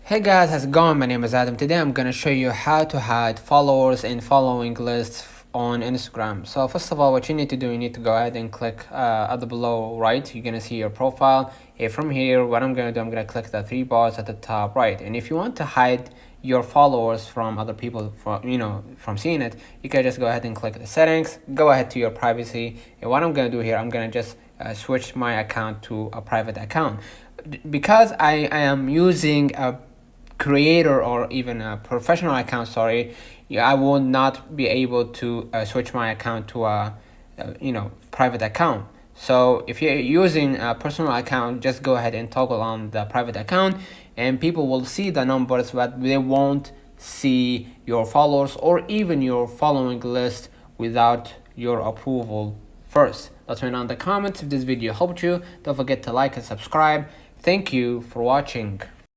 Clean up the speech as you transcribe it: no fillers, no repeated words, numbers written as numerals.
Hey guys, how's it going? My name is Adam. Today I'm gonna show you how to hide followers and following lists on Instagram. So first of all, what you need to do, you need to go ahead and click at the below right. You're gonna see your profile. From here, what I'm gonna do, I'm gonna click the three bars at the top right. And if you want to hide your followers from other people, from seeing it, you can just go ahead and click the settings. Go ahead to your privacy. And what I'm gonna do here, I'm gonna just switch my account to a private account because I am using a creator or even a professional account. I will not be able to switch my account to a private account. So if you're using a personal account, just go ahead and toggle on the private account, and people will see the numbers, but they won't see your followers or even your following list without your approval first. Let me know in the comments if this video helped you. Don't forget to like and subscribe. Thank you for watching.